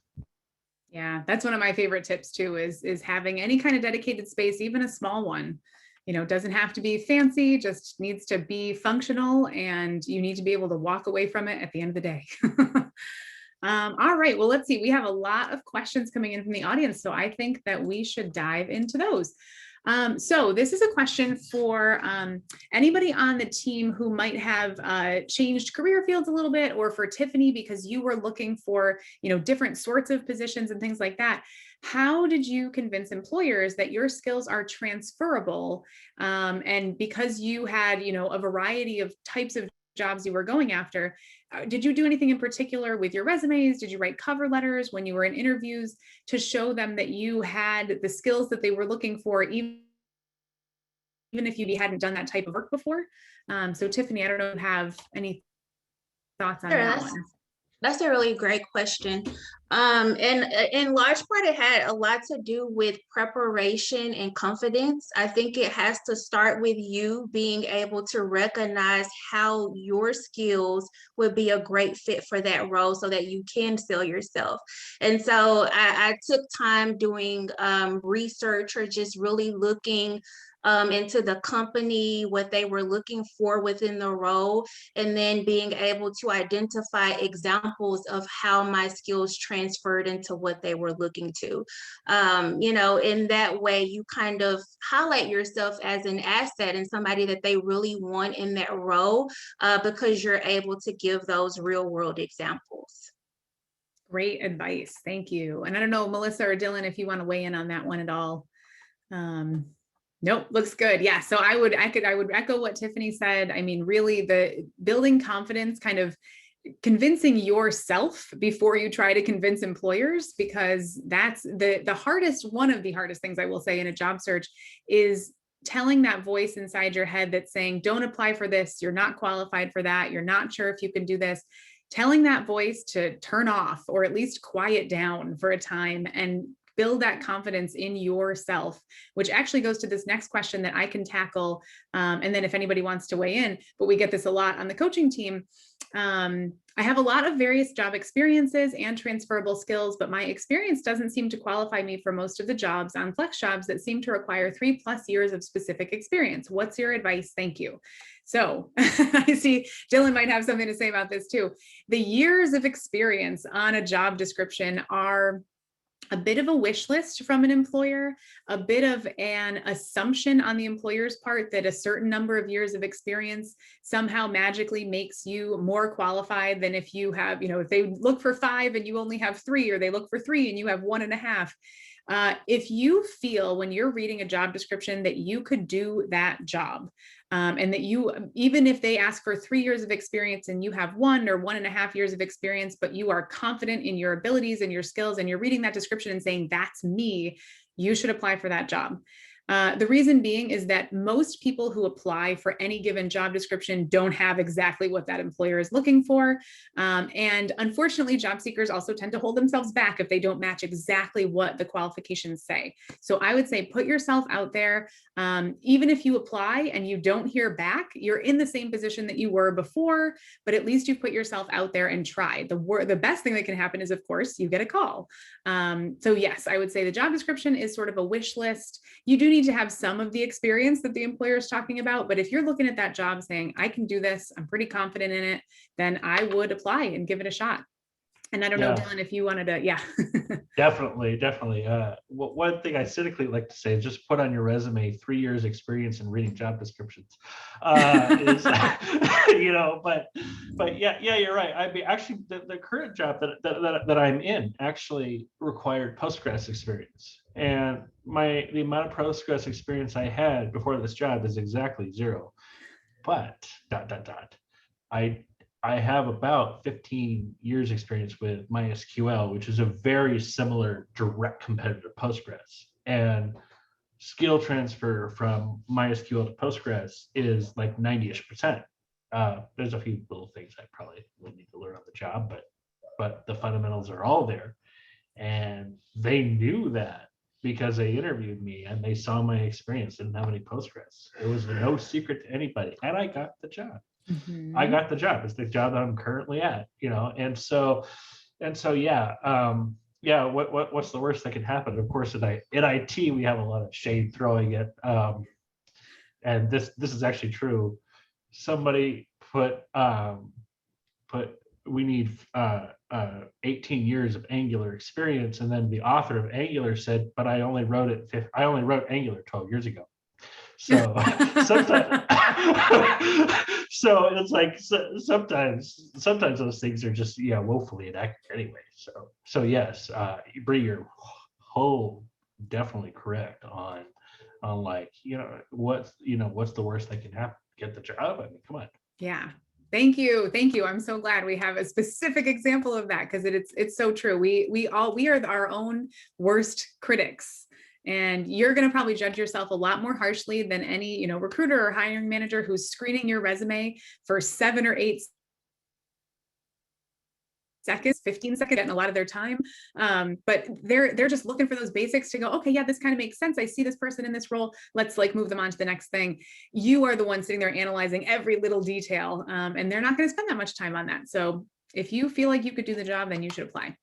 Yeah, that's one of my favorite tips too, is having any kind of dedicated space, even a small one. Doesn't have to be fancy, just needs to be functional, and you need to be able to walk away from it at the end of the day. All right, well, let's see. We have a lot of questions coming in from the audience, so I think that we should dive into those. So this is a question for anybody on the team who might have changed career fields a little bit, or for Tiffany, because you were looking for, different sorts of positions and things like that. How did you convince employers that your skills are transferable? And because you had, a variety of types of jobs you were going after, did you do anything in particular with your resumes? Did you write cover letters when you were in interviews to show them that you had the skills that they were looking for, even if you hadn't done that type of work before? So Tiffany, I don't know if you have any thoughts on that one. That's a really great question. And in large part, it had a lot to do with preparation and confidence. I think it has to start with you being able to recognize how your skills would be a great fit for that role so that you can sell yourself. And so I took time doing research or just really looking into the company, what they were looking for within the role, and then being able to identify examples of how my skills transferred into what they were looking to. In that way, you kind of highlight yourself as an asset and somebody that they really want in that role because you're able to give those real world examples. Great advice. Thank you. And I don't know, Melissa or Dylan, if you want to weigh in on that one at all. Nope, looks good. Yeah. So I would echo what Tiffany said. I mean, really the building confidence, kind of convincing yourself before you try to convince employers, because that's the hardest, one of the hardest things I will say in a job search is telling that voice inside your head that's saying, don't apply for this. You're not qualified for that. You're not sure if you can do this. Telling that voice to turn off or at least quiet down for a time and build that confidence in yourself, which actually goes to this next question that I can tackle. And then if anybody wants to weigh in, but we get this a lot on the coaching team. I have a lot of various job experiences and transferable skills, but my experience doesn't seem to qualify me for most of the jobs on FlexJobs that seem to require 3+ years of specific experience. What's your advice? Thank you. So I see Dylan might have something to say about this too. The years of experience on a job description are a bit of a wish list from an employer, a bit of an assumption on the employer's part that a certain number of years of experience somehow magically makes you more qualified than if you have, if they look for 5 and you only have 3, or they look for 3 and you have 1.5. If you feel when you're reading a job description that you could do that job, and that you, even if they ask for 3 years of experience and you have 1 or 1.5 years of experience, but you are confident in your abilities and your skills, and you're reading that description and saying, that's me, you should apply for that job. The reason being is that most people who apply for any given job description don't have exactly what that employer is looking for. And unfortunately, job seekers also tend to hold themselves back if they don't match exactly what the qualifications say. So I would say put yourself out there. Even if you apply and you don't hear back, you're in the same position that you were before, but at least you put yourself out there and try. The best thing that can happen is, of course, you get a call. So yes, I would say the job description is sort of a wish list. You do need to have some of the experience that the employer is talking about, but if you're looking at that job saying, I can do this, I'm pretty confident in it, then I would apply and give it a shot. And I don't know, Dylan, if you wanted to, yeah. Definitely. One thing I cynically like to say is just put on your resume 3 years experience in reading job descriptions. But yeah, you're right. I mean, actually, the current job that I'm in actually required postgraduate experience, and the amount of postgraduate experience I had before this job is exactly 0. But I have about 15 years experience with MySQL, which is a very similar direct competitor to Postgres. And skill transfer from MySQL to Postgres is like 90-ish%. There's a few little things I probably will need to learn on the job, but the fundamentals are all there. And they knew that because they interviewed me and they saw my experience, didn't have any Postgres. It was no secret to anybody, and I got the job. Mm-hmm. I got the job. It's the job that I'm currently at, and so yeah. What's the worst that could happen? Of course, in IT, we have a lot of shade throwing it. And this is actually true. Somebody put we need 18 years of Angular experience, and then the author of Angular said, but I only wrote Angular 12 years ago. So sometimes, so it's like sometimes those things are just woefully inaccurate anyway. So yes, Bree, you're definitely correct on like what's the worst that can happen? Get the job. I mean, come on. Yeah. Thank you. I'm so glad we have a specific example of that, because it's so true. We are our own worst critics. And you're going to probably judge yourself a lot more harshly than any, recruiter or hiring manager who's screening your resume for 7 or 8 seconds, 15 seconds, getting a lot of their time. But they're just looking for those basics to go, okay, yeah, this kind of makes sense. I see this person in this role. Let's like move them on to the next thing. You are the one sitting there analyzing every little detail, and they're not going to spend that much time on that. So if you feel like you could do the job, then you should apply.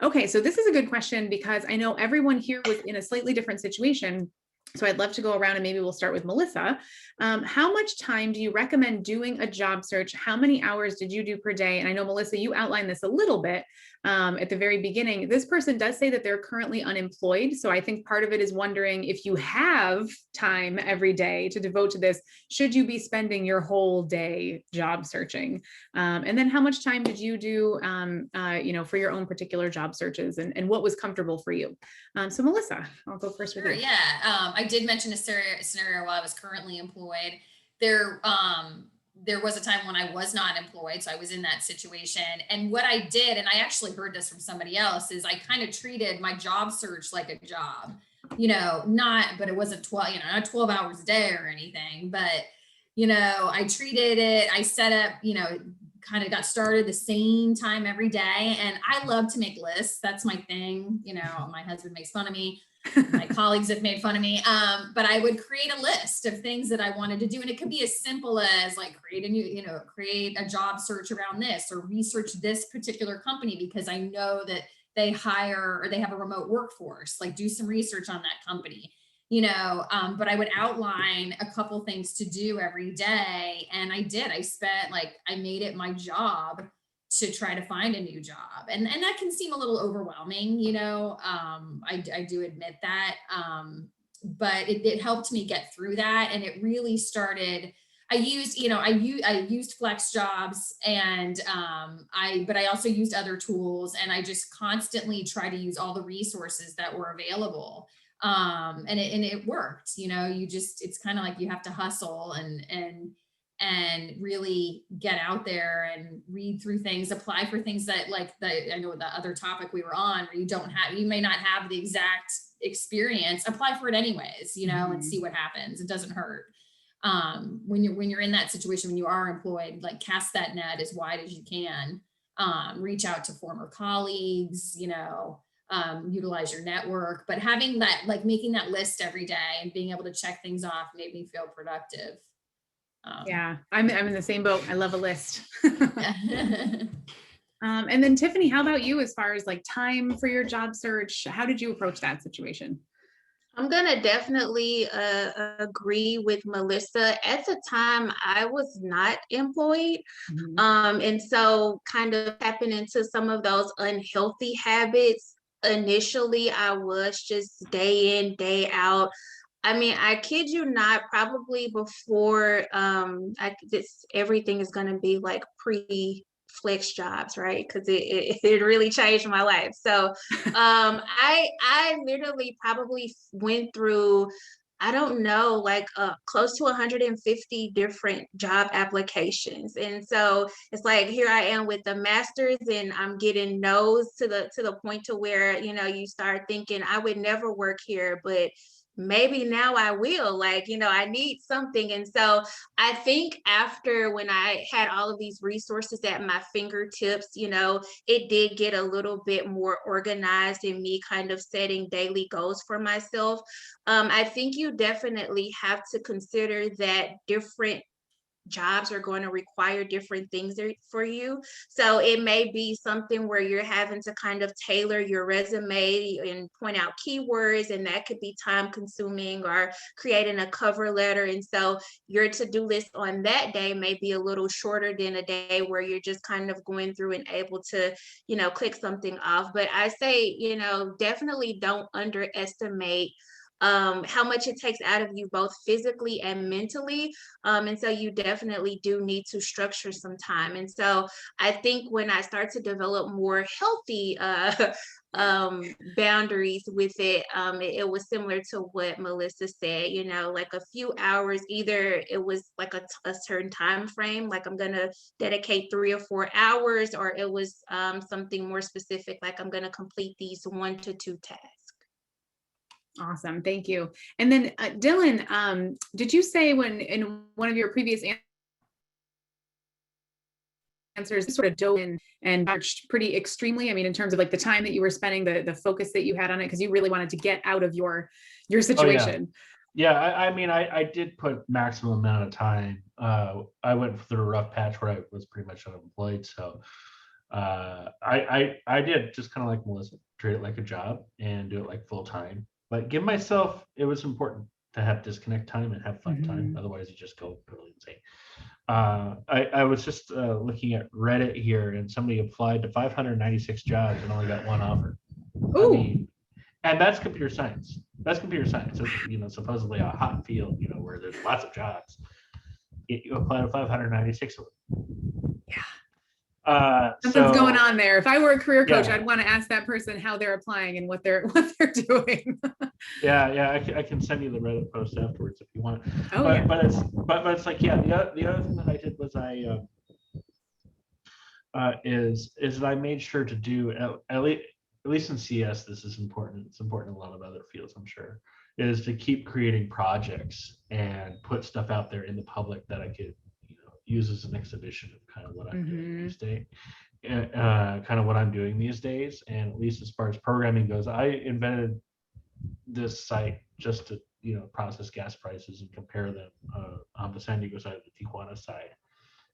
Okay, so this is a good question because I know everyone here was in a slightly different situation. So I'd love to go around and maybe we'll start with Melissa. How much time do you recommend doing a job search? How many hours did you do per day? And I know, Melissa, you outlined this a little bit at the very beginning. This person does say that they're currently unemployed. So I think part of it is wondering if you have time every day to devote to this, should you be spending your whole day job searching? And then how much time did you do, for your own particular job searches, and what was comfortable for you? So Melissa, I'll go first with you. Yeah, I did mention a scenario while I was currently employed. There was a time when I was not employed, so I was in that situation. And what I did, and I actually heard this from somebody else, is I kind of treated my job search like a job. But it wasn't 12, not 12 hours a day or anything, but I treated it, I set up, kind of got started the same time every day. And I love to make lists. That's my thing. My husband makes fun of me. My colleagues have made fun of me. But I would create a list of things that I wanted to do. And it could be as simple as like create a job search around this, or research this particular company because I know that they hire or they have a remote workforce, like do some research on that company. But I would outline a couple things to do every day. And I made it my job to try to find a new job. And that can seem a little overwhelming, I do admit that. But it helped me get through that. And it really started, I used FlexJobs and but I also used other tools, and I just constantly try to use all the resources that were available. And it worked, it's kind of like you have to hustle and really get out there and read through things, apply for things that I know the other topic we were on, where you may not have the exact experience, apply for it anyways, and see what happens. It doesn't hurt. When you're in that situation, when you are employed, like cast that net as wide as you can, reach out to former colleagues, utilize your network, but having that, like making that list every day and being able to check things off made me feel productive. Yeah, I'm in the same boat. I love a list. And then Tiffany, how about you as far as like time for your job search? How did you approach that situation? I'm gonna definitely agree with Melissa. At the time, I was not employed. And so kind of tapping into some of those unhealthy habits. Initially, I was just day in, day out. I mean, I kid you not, probably before everything is gonna be like FlexJobs, right? Because it really changed my life. So I literally probably went through, I don't know, like close to 150 different job applications. And so it's like, here I am with the master's and I'm getting no's to the point to where, you start thinking I would never work here, but maybe now I will, I need something. And so I think after, when I had all of these resources at my fingertips, it did get a little bit more organized in me kind of setting daily goals for myself. I think you definitely have to consider that different jobs are going to require different things for you. So it may be something where you're having to kind of tailor your resume and point out keywords, and that could be time consuming, or creating a cover letter. And so your to-do list on that day may be a little shorter than a day where you're just kind of going through and able to, click something off. But I say, definitely don't underestimate how much it takes out of you both physically and mentally. And so you definitely do need to structure some time. And so I think when I start to develop more healthy boundaries with it, it was similar to what Melissa said, like a few hours, either it was like a certain time frame, like I'm going to dedicate 3 or 4 hours, or it was something more specific, like I'm going to complete these 1 to 2 tasks. Awesome. Thank you. And then Dylan, did you say when in one of your previous freelancers sort of dove in and searched pretty extremely? I mean, in terms of like the time that you were spending, the focus that you had on it, because you really wanted to get out of your situation. Yeah, I mean, I did put maximum amount of time. I went through a rough patch where I was pretty much unemployed. So I did just kind of like Melissa, treat it like a job and do it like full time. But give myself, it was important to have disconnect time and have fun time. Otherwise, you just go totally insane. I was just looking at Reddit here, and somebody applied to 596 jobs and only got one offer. Ooh. I mean, and that's computer science. That's computer science. It's, supposedly a hot field, where there's lots of jobs. You apply to 596 of them. Yeah. Something's going on there. If I were a career coach, Yeah. I'd want to ask that person how they're applying and what they're doing. I can send you the Reddit post afterwards if you want. Oh, but it's like, the other thing that I did was is that I made sure to do at least in CS, this is important. It's important in a lot of other fields, I'm sure, is to keep creating projects and put stuff out there in the public that I could, use as an exhibition of kind of what I'm doing these days, kind of what I'm doing these days. And at least as far as programming goes, I invented this site just to, process gas prices and compare them on the San Diego side of the Tijuana side.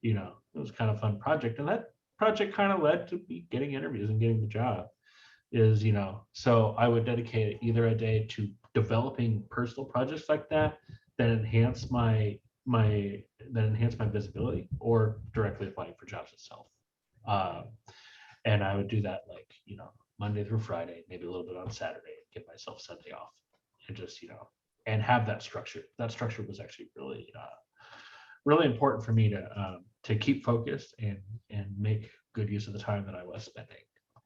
It was kind of a fun project, and that project kind of led to me getting interviews and getting the job. So I would dedicate either a day to developing personal projects like that enhance my visibility, or directly applying for jobs itself. And I would do that Monday through Friday, maybe a little bit on Saturday, and give myself Sunday off, and just and have that structure. That structure was actually really really important for me to keep focused and make good use of the time that I was spending.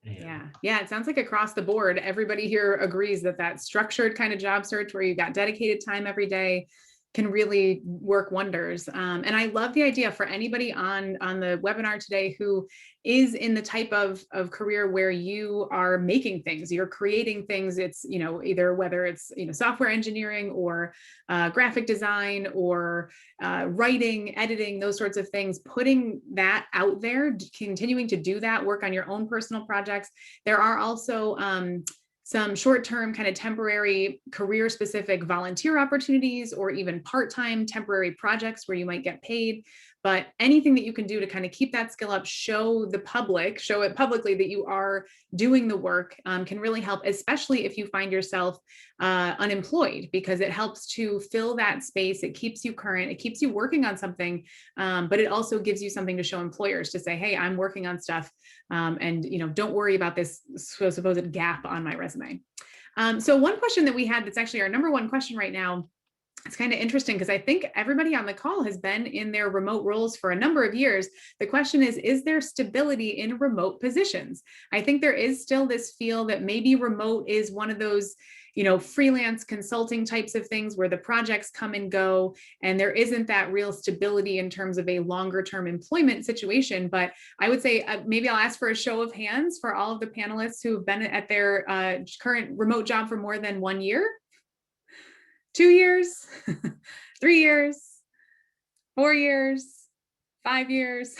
Yeah. It sounds like across the board, everybody here agrees that structured kind of job search where you've got dedicated time every day can really work wonders. And I love the idea for anybody on the webinar today who is in the type of career where you are making things, you're creating things. It's, either whether it's, software engineering or graphic design or writing, editing, those sorts of things, putting that out there, continuing to do that, work on your own personal projects. There are also some short-term kind of temporary career-specific volunteer opportunities, or even part-time temporary projects where you might get paid. But anything that you can do to kind of keep that skill up, show it publicly that you are doing the work, can really help, especially if you find yourself unemployed, because it helps to fill that space. It keeps you current, it keeps you working on something, but it also gives you something to show employers to say, hey, I'm working on stuff, and don't worry about this supposed gap on my resume. So one question that we had, that's actually our number one question right now, it's kind of interesting because I think everybody on the call has been in their remote roles for a number of years. The question is there stability in remote positions? I think there is still this feel that maybe remote is one of those, freelance consulting types of things where the projects come and go, and there isn't that real stability in terms of a longer term employment situation. But I would say maybe I'll ask for a show of hands for all of the panelists who have been at their current remote job for more than 1 year. 2 years, 3 years, 4 years, 5 years,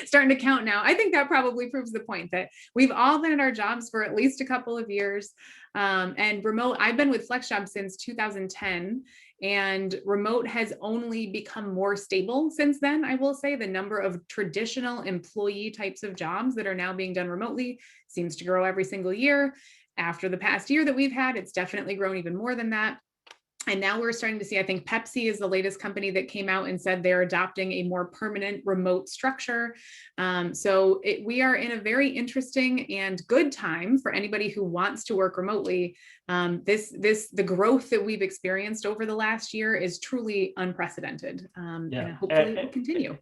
starting to count now. I think that probably proves the point that we've all been at our jobs for at least a couple of years. And remote, I've been with FlexJobs since 2010, and remote has only become more stable since then. I will say the number of traditional employee types of jobs that are now being done remotely seems to grow every single year. After the past year that we've had, it's definitely grown even more than that. And now we're starting to see, I think Pepsi is the latest company that came out and said they're adopting a more permanent remote structure. So we are in a very interesting and good time for anybody who wants to work remotely. The growth that we've experienced over the last year is truly unprecedented. And hopefully it will continue.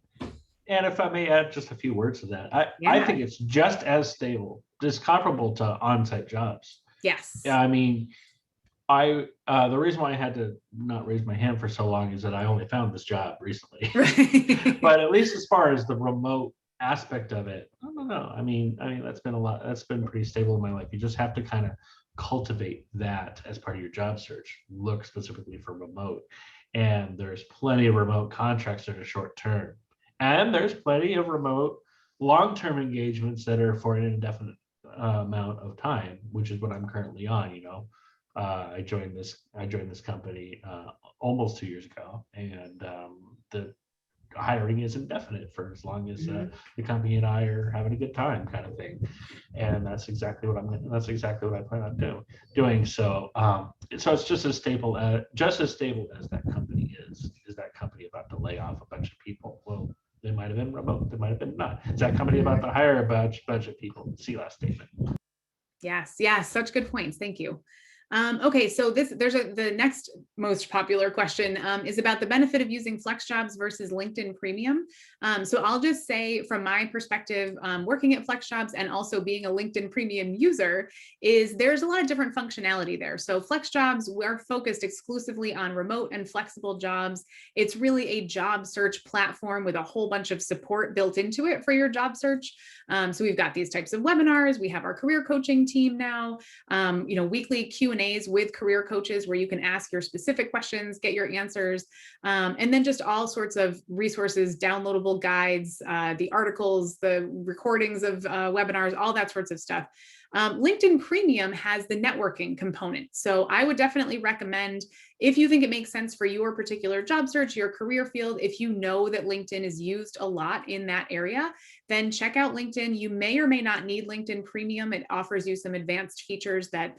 And if I may add just a few words to that, I think it's just as stable, just comparable to on-site jobs. Yes. Yeah, I mean, the reason why I had to not raise my hand for so long is that I only found this job recently. Right. But at least as far as the remote aspect of it, I don't know. I mean, that's been pretty stable in my life. You just have to kind of cultivate that as part of your job search. Look specifically for remote, and there's plenty of remote contracts that are short term, and there's plenty of remote long-term engagements that are for an indefinite amount of time, which is what I'm currently on. I joined this company almost 2 years ago, and the hiring is indefinite for as long as the company and I are having a good time, kind of thing. And that's exactly what I plan on doing. So so it's just as stable as that company is. Is that company about to lay off a bunch of people? Well, they might have been remote, they might have been not. Is that company about to hire a bunch of people? See last statement. Yes, such good points. Thank you. Okay, so the next most popular question is about the benefit of using FlexJobs versus LinkedIn Premium. So I'll just say from my perspective, working at FlexJobs and also being a LinkedIn Premium user, is there's a lot of different functionality there. So FlexJobs, we're focused exclusively on remote and flexible jobs. It's really a job search platform with a whole bunch of support built into it for your job search. So we've got these types of webinars. We have our career coaching team now, weekly Q&As with career coaches where you can ask your specific questions, get your answers, and then just all sorts of resources, downloadable guides, the articles, the recordings of webinars, all that sorts of stuff. LinkedIn Premium has the networking component. So I would definitely recommend, if you think it makes sense for your particular job search, your career field, if you know that LinkedIn is used a lot in that area, then check out LinkedIn. You may or may not need LinkedIn Premium. It offers you some advanced features that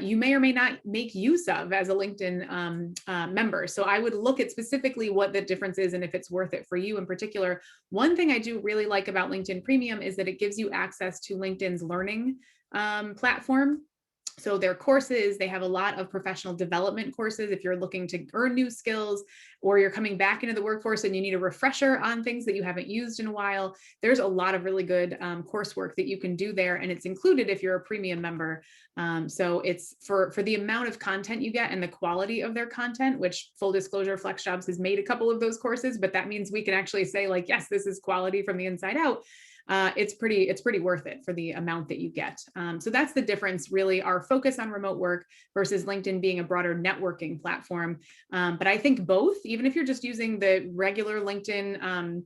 you may or may not make use of as a LinkedIn member. So I would look at specifically what the difference is and if it's worth it for you in particular. One thing I do really like about LinkedIn Premium is that it gives you access to LinkedIn's learning platform. So their courses, they have a lot of professional development courses. If you're looking to earn new skills or you're coming back into the workforce and you need a refresher on things that you haven't used in a while, there's a lot of really good coursework that you can do there. And it's included if you're a premium member. So it's for the amount of content you get and the quality of their content, which full disclosure, FlexJobs has made a couple of those courses, but that means we can actually say like, yes, this is quality from the inside out. It's pretty worth it for the amount that you get. So that's the difference, really, our focus on remote work versus LinkedIn being a broader networking platform. But I think both, even if you're just using the regular LinkedIn,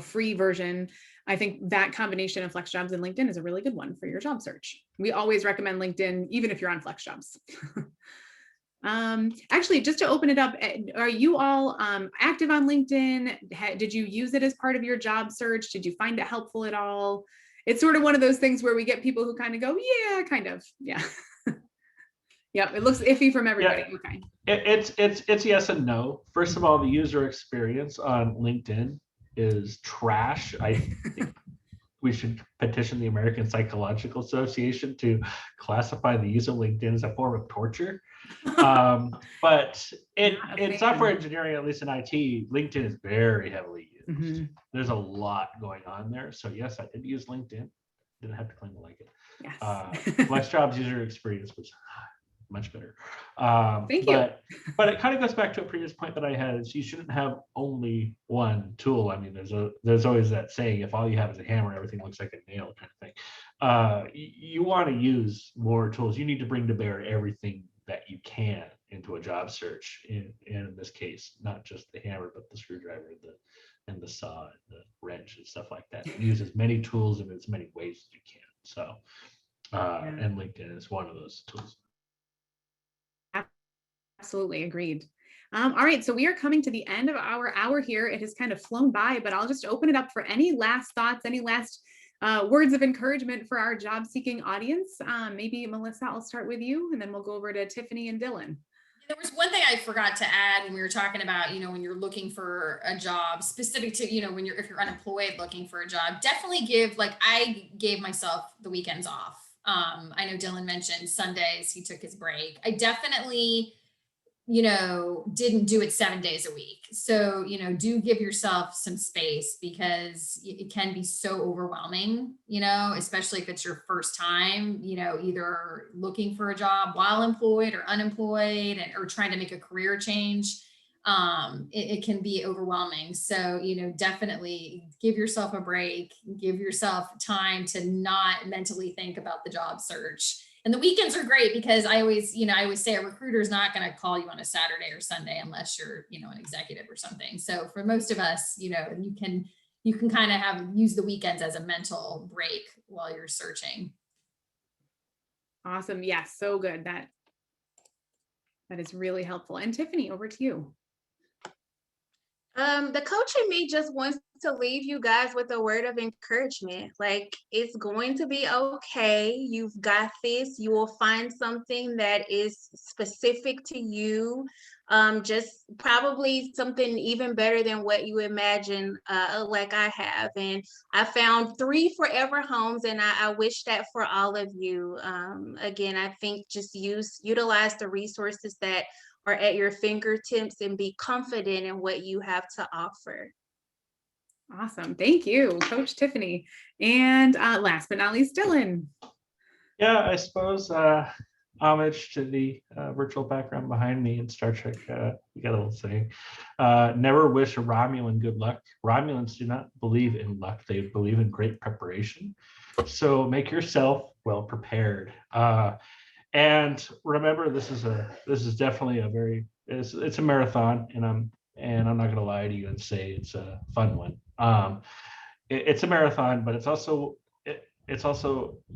free version, I think that combination of FlexJobs and LinkedIn is a really good one for your job search. We always recommend LinkedIn, even if you're on FlexJobs. Actually, just to open it up, are you all active on LinkedIn? Did you use it as part of your job search? Did you find it helpful at all? It's sort of one of those things where we get people who kind of go, yeah, kind of, yeah. Yep, it looks iffy from everybody. Yeah. Okay. It's yes and no. First of all, the user experience on LinkedIn is trash. I think we should petition the American Psychological Association to classify the use of LinkedIn as a form of torture. But in software engineering, at least in IT, LinkedIn is very heavily used. Mm-hmm. There's a lot going on there. So yes, I did use LinkedIn. Didn't have to claim to like it. Yes. FlexJobs user experience was much better. Thank you. But it kind of goes back to a previous point that I had, is you shouldn't have only one tool. I mean, there's always that saying, if all you have is a hammer, everything looks like a nail, kind of thing. You want to use more tools. You need to bring to bear everything that you can into a job search. In this case, not just the hammer, but the screwdriver, and the saw, and the wrench, and stuff like that. Use as many tools in as many ways as you can. So, and LinkedIn is one of those tools. Absolutely agreed. All right, so we are coming to the end of our hour here. It has kind of flown by, but I'll just open it up for any last thoughts, any last words of encouragement for our job-seeking audience. Maybe Melissa, I'll start with you, and then we'll go over to Tiffany and Dylan. There was one thing I forgot to add when we were talking about, when you're looking for a job specific to, if you're unemployed looking for a job, definitely I gave myself the weekends off. I know Dylan mentioned Sundays, he took his break. I definitely didn't do it 7 days a week. So, do give yourself some space, because it can be so overwhelming, especially if it's your first time, either looking for a job while employed or unemployed, or trying to make a career change. It can be overwhelming. So, definitely give yourself a break, give yourself time to not mentally think about the job search. And the weekends are great, because I always say a recruiter is not going to call you on a Saturday or Sunday unless you're, an executive or something. So for most of us, you can you can kind of use the weekends as a mental break while you're searching. Awesome. Yes, so good. That is really helpful. And Tiffany, over to you. The coach in me just wants to leave you guys with a word of encouragement. Like, it's going to be okay. You've got this. You will find something that is specific to you. Just probably something even better than what you imagine, like I have. And I found 3 forever homes, and I wish that for all of you. Again, I think just utilize the resources that are at your fingertips and be confident in what you have to offer. Awesome. Thank you, Coach Tiffany. And last but not least, Dylan. Yeah, I suppose homage to the virtual background behind me in Star Trek. We got a little saying, never wish a Romulan good luck. Romulans do not believe in luck. They believe in great preparation. So make yourself well prepared. And remember, this is definitely it's a marathon, and I'm not going to lie to you and say it's a fun one. It's a marathon, but it's also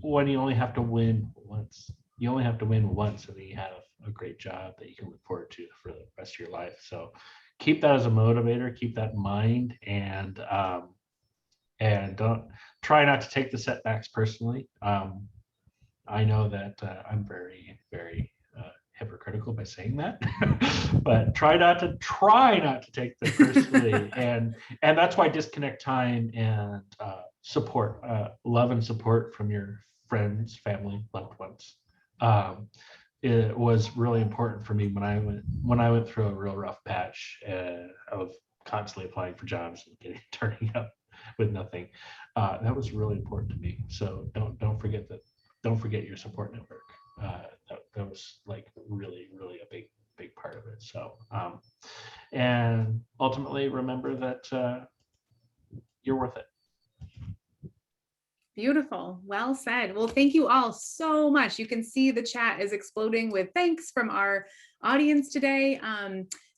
when you only have to win once. You only have to win once, and then you have a great job that you can look forward to for the rest of your life. So keep that as a motivator, keep that in mind, and don't try not to take the setbacks personally. I know that I'm very, very hypocritical by saying that, but try not to take them personally, and that's why disconnect time and support, love and support from your friends, family, loved ones, it was really important for me when I went through a real rough patch of constantly applying for jobs and turning up with nothing. That was really important to me. So don't forget that. Don't forget your support network. That was like really, really a big part of it. So, and ultimately remember that you're worth it. Beautiful. Well said. Well, thank you all so much. You can see the chat is exploding with thanks from our audience today.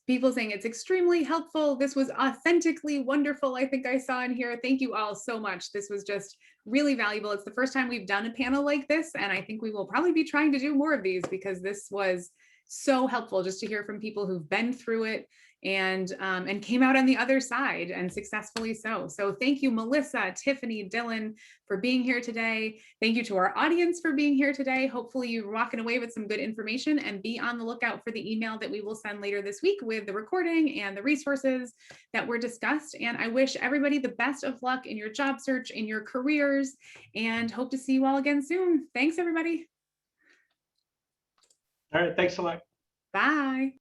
People saying it's extremely helpful. This was authentically wonderful. I think I saw in here. Thank you all so much. This was just really valuable. It's the first time we've done a panel like this, and I think we will probably be trying to do more of these because this was so helpful just to hear from people who've been through it and came out on the other side, and successfully so. So thank you, Melissa, Tiffany, Dylan, for being here today. Thank you to our audience for being here today. Hopefully you're walking away with some good information, and be on the lookout for the email that we will send later this week with the recording and the resources that were discussed. And I wish everybody the best of luck in your job search, in your careers, and hope to see you all again soon. Thanks, everybody. All right, thanks a lot. Bye.